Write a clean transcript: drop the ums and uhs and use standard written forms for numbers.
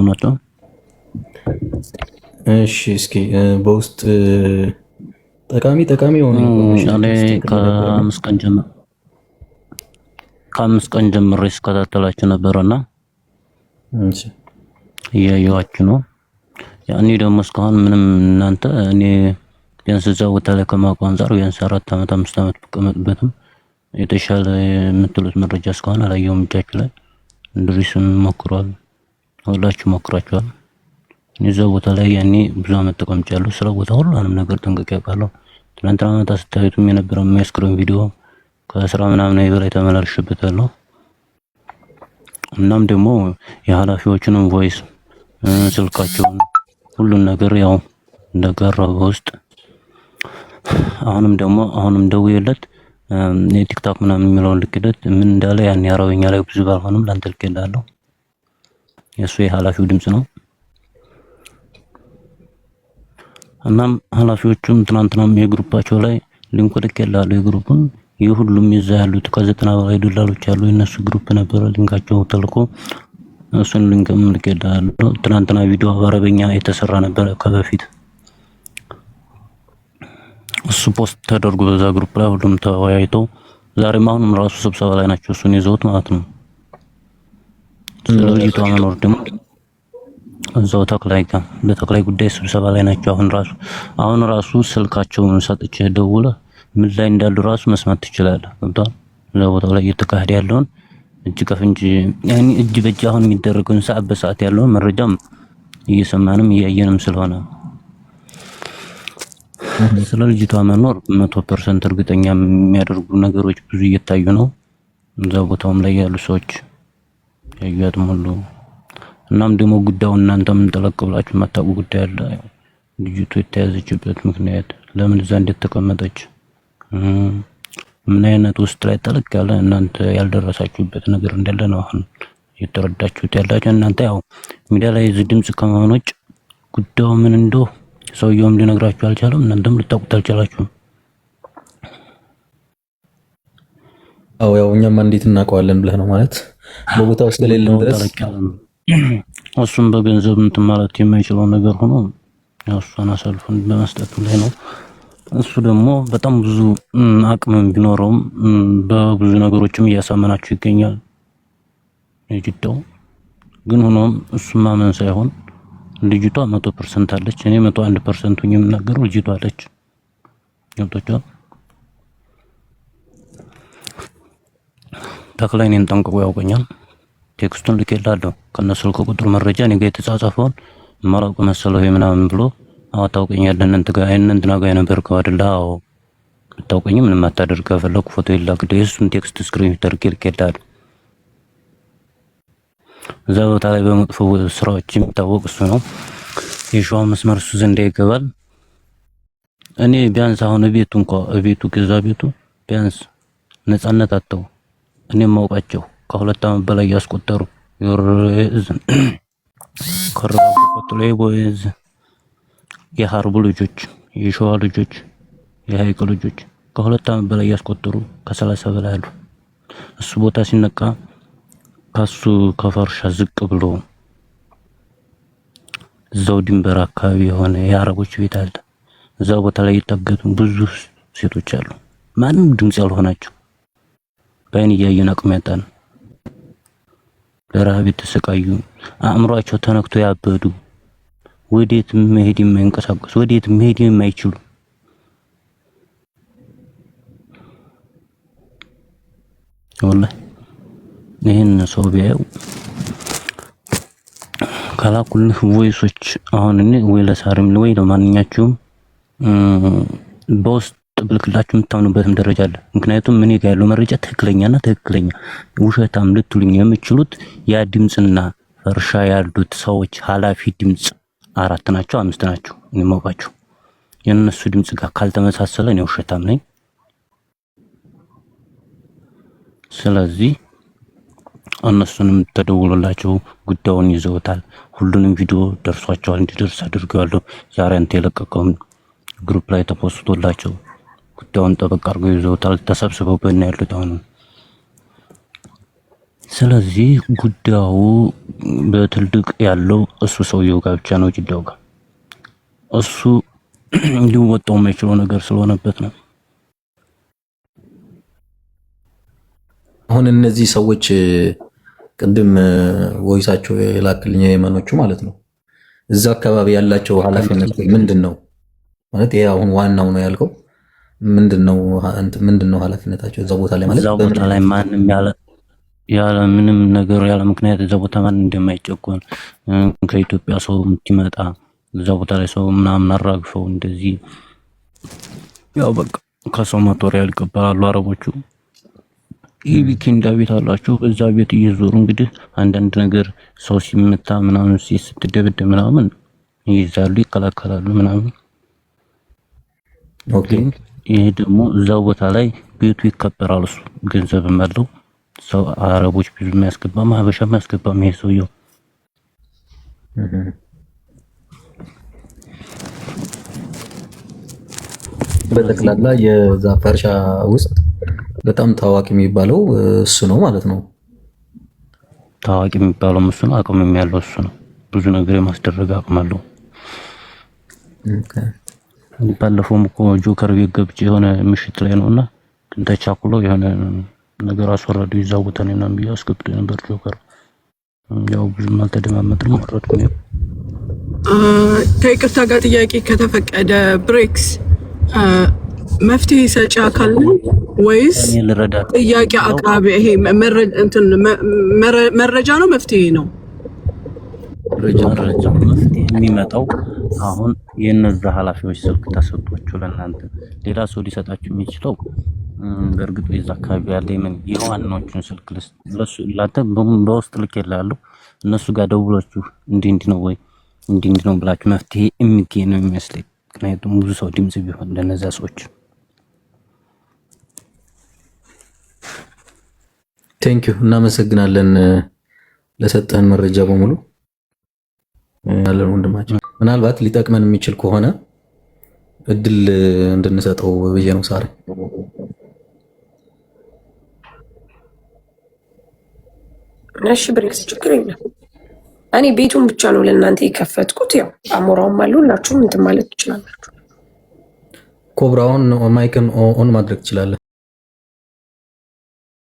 ሰላም ናቸው። እሺ እስኪ በውስጥ ጠቃሚ የሆኑ እኔ ከአምስት ቀን ጀምሬ ስከታተላችሁ ነበረና እያየኋችሁ ነው። ያኔ ደግሞ እስካሁን ምንም እናንተ እኔ ቢያንስ እዛ ቦታ ላይ ከማውቀው አንፃር ቢያንስ 4 ዓመት 5 ዓመት ብቀመጥበትም የተሻለ የምትሉት መረጃ እስካሁን አላየሁም እጃችሁ ላይ። እንድሪስም ሞክሯል፣ ሁላችሁ ሞክራችኋል። እዛ ቦታ ላይ ያኔ ብዙ አመት ተቀምጫለሁ። ስለ ቦታ ሁሉንም ነገር ጠንቅቄ አውቃለሁ። ትናንትና ማታ ስታዩትም የነበረው የሚያስክረኝ ቪዲዮ ከ10 ምናምን በላይ ተመላልሼበታለሁ። እናም ደግሞ የኃላፊዎቹንም ቮይስ ስልካቸውን ሁሉን ነገር ያው እንደጋራው በውስጥ አሁንም ደውዬለት የቲክቶክ ምናምን የሚለውን ልክለት ምን እንዳለ ያን አረበኛ ላይ ብዙ ባልሆንም ላንተ ልኬልሃለሁ። የሱ የኃላፊው ድምጽ ነው። እናም ኃላፊዎቹም ትናንትናም የግሩፓቸው ላይ ሊንክ ልኬልሃለሁ። የግሩፑን የሁሉም ይዛ ያሉት ከ90 በላይ ዶላሮች ያሉ የነሱ ግሩፕ ነበር። ሊንካቸው ተልኮ እሱን ሊንክም ልኬልሃለሁ። ትናንትና ቪዲዮ በአረበኛ የተሰራ ነበር ከበፊት እሱ ፖስት ተደርጎ በዛ ግሩፕ ላይ ሁሉም ተወያይተው ዛሬም አሁንም ራሱ ስብሰባ ላይ ናቸው። እሱን ይዘውት ማለት ነው። ስለዚህ ተማመኖር ደግሞ እዛው በተክላይ ጉዳይ ስብሰባ ላይ ናቸው። አሁን ራሱ ስልካቸውን ሰጥቼ ደውለ ምን ላይ እንዳሉ ራሱ መስማት ትችላለህ። ገብቷል? ለቦታው ላይ እየተካሄደ ያለውን እጅ ከፍንጅ ያኔ እጅ በእጅ አሁን የሚደረገውን ሰዓት በሰዓት ያለውን መረጃም እየሰማንም እያየንም ስለሆነ ስለ ልጅቷ መኖር 100% እርግጠኛ የሚያደርጉ ነገሮች ብዙ እየታዩ ነው። እዛ ቦታውም ላይ ያሉ ሰዎች ያያትም ሁሉ እናም ደግሞ ጉዳዩን እናንተም ጠለቅ ብላችሁ የማታውቁ ጉዳይ አለ። ልጅቷ የተያዘችበት ምክንያት ለምን እዛ እንደተቀመጠች ምን አይነት ውስጥ ላይ ጠለቅ ያለ እናንተ ያልደረሳችሁበት ነገር እንዳለ ነው አሁን እየተረዳችሁት ያላችሁ። እናንተ ያው ሚዲያ ላይ እዚህ ድምጽ ከመሆኖች ጉዳዩ ምን እንደው ሰውየውም ሊነግራችሁ አልቻለም፣ እናንተም ልታውቁት አልቻላችሁም። ያው እኛማ እንዴት እናውቀዋለን ብለህ ነው ማለት በቦታው ስለሌለን ድረስ እሱም በገንዘብ እንትን ማለት የማይችለው ነገር ሆኖ ያው እሷን አሳልፎን በመስጠቱ ላይ ነው። እሱ ደግሞ በጣም ብዙ አቅም ቢኖረውም በብዙ ነገሮችም እያሳመናችሁ ይገኛል። ልጅቷ ግን ሆኖም እሱ ማመን ሳይሆን ልጅቷ 100% አለች። እኔ 101% ሆኜ የምናገረው ልጅቷ አለች። ገብቶሻል? ተክላይ እኔን ጠንቅቆ ያውቀኛል። ቴክስቱን ልኬልሃለሁ ከነ ስልክ ቁጥር መረጃ እኔ ጋር የተጻጻፈውን ማራቅ መሰለው ምናምን ብሎ ታውቀኛለህ እንትና ጋር የነበርከው አይደለ? አዎ ታውቀኝ ምንም አታደርግ ከፈለኩ ፎቶ ይላክ እሱን ቴክስት ስክሪን ልኬልሃለሁ። እዛ ቦታ ላይ በመጥፎ ስራዎች የሚታወቅ እሱ ነው። የሸዋ መስመር እሱ ዘንድ ይገባል። እኔ ቢያንስ አሁን ቤቱ ገዛ ቤቱ ቢያንስ ነፃነት አጥተው እኔም ማውቃቸው ከ2 ዓመት በላይ ያስቆጠሩ የሀርቡ ልጆች፣ የሸዋ ልጆች፣ የሀይቅ ልጆች ከ2 ዓመት በላይ ያስቆጠሩ ከ30 በላይ አሉ። እሱ ቦታ ሲነቃ ከሱ ከፈርሻ ዝቅ ብሎ እዛው ድንበር አካባቢ የሆነ የአረቦች ቤት አለ። እዛ ቦታ ላይ የታገቱ ብዙ ሴቶች አሉ። ማንም ድምጽ ያልሆናቸው በአይን እያየን አቅም ያጣን ለረሃብ የተሰቃዩ አእምሯቸው ተነክቶ ያበዱ ወዴት መሄድ የማይንቀሳቀሱ ወዴት መሄድ የማይችሉ ወላሂ ይሄን ሰው ቢያዩ ካላኩልህ ቮይሶች አሁን እኔ ወይ ለሳርም ወይ ለማንኛችሁም በውስጥ ብልክላችሁ የምታምኑበትም ደረጃ አለ። ምክንያቱም ምን ጋር ያለው መረጃ ትክክለኛ ውሸታም ልትሉኝ የምትችሉት ያ ድምጽና ፈርሻ ያሉት ሰዎች ኃላፊ ድምጽ 4 ናቸው 5 ናቸው። እኔ ማውቃቸው የነሱ ድምጽ ጋር ካልተመሳሰለ ነው ውሸታም ነኝ። ስለዚህ እነሱንም ተደውሎላቸው ጉዳዩን ይዘውታል። ሁሉንም ቪዲዮ ደርሷቸዋል፣ እንዲደርስ አድርገዋለሁ። ዛሬ አንተ የለቀቀውን ግሩፕ ላይ ተፖስቶላቸው ጉዳዩን ጠበቅ አድርገው ይዘውታል። ተሰብስበው በእና ያሉት አሁን ስለዚህ ጉዳዩ በትልቅ ያለው እሱ ሰውየው ጋር ብቻ ነው ጅዳው ጋር እሱ ሊወጣው የማይችለው ነገር ስለሆነበት ነው። አሁን እነዚህ ሰዎች ቅድም ወይሳቸው የላክልኝ የመኖቹ ማለት ነው እዛ አካባቢ ያላቸው ኃላፊነት ምንድን ነው ማለት ይሄ አሁን ዋናው ነው ያልከው ምንድን ነው ኃላፊነታቸው እዛ ቦታ ላይ ማለት እዛ ቦታ ላይ ማንም ያለ ምንም ነገር ያለ ምክንያት እዛ ቦታ ማን እንደማይጨቆን ከኢትዮጵያ ሰው የምትመጣ እዛ ቦታ ላይ ሰው ምናምን አራግፈው እንደዚህ ያው በቃ ከሰው መቶሪያል ይቀበላሉ አረቦቹ። ዊኬንድ ቤት አላቸው እዛ ቤት እየዞሩ እንግዲህ አንዳንድ ነገር ሰው ሲመታ ምናምን ስትደብድ ምናምን ይይዛሉ ይከላከላሉ ምናምን። ኦኬ ይሄ ደግሞ እዛ ቦታ ላይ ቤቱ ይከበራል እሱ ገንዘብም አለው ሰው አረቦች ብዙ የሚያስገባ ማህበሻ የሚያስገባ ይሄ ሰውየው በጠቅላላ የዛ ፈርሻ ውስጥ በጣም ታዋቂ የሚባለው እሱ ነው ማለት ነው። ታዋቂ የሚባለው እሱ ነው። አቅም ያለው እሱ ነው። ብዙ ነገር የማስደረግ አቅም አለው። ባለፈውም እኮ ጆከር ቤት ገብቼ የሆነ ምሽት ላይ ነውና ግን ተቻኩሎ የሆነ ነገር አስወረዱ ይዛው ቦታ ነውና ቢያስገብቶ ነበር ጆከር። ያው ብዙም አልተደማመጥንም ወረድኩኝ። ከይቅርታ ጋር ጥያቄ ከተፈቀደ ብሬክስ መፍትሄ ሰጪ አካል ወይስ ጥያቄ አቅራቢ? ይሄ መረጃ ነው መፍትሄ ነው? መረጃ መፍትሄ የሚመጣው አሁን የነዛ ኃላፊዎች ስልክ ተሰጥቷቸው ለእናንተ ሌላ ሰው ሊሰጣችሁ የሚችለው በእርግጥ የዛ አካባቢ ያለ የዋናዎቹን ስልክ ለሱ ላንተ በውስጥ ልክ ይላሉ። እነሱ ጋር ደውላችሁ እንዲህ ነው ወይ እንዲህ ነው ብላችሁ መፍትሄ የሚገኝ ነው የሚመስለኝ። ምክንያቱም ብዙ ሰው ድምጽ ቢሆን ለነዛ ሰዎች ቴንኪው እናመሰግናለን ለሰጠን መረጃ በሙሉ ያለን ወንድማችን። ምናልባት ሊጠቅመን የሚችል ከሆነ እድል እንድንሰጠው ብዬ ነው። ሳሪ እሺ ብሬክስ ችግር የለም። እኔ ቤቱን ብቻ ነው ለእናንተ የከፈትኩት። ያው አሞራውም አሉ ሁላችሁም እንትን ማለት ትችላላችሁ። ኮብራውን ማይክን ኦን ማድረግ ትችላለህ።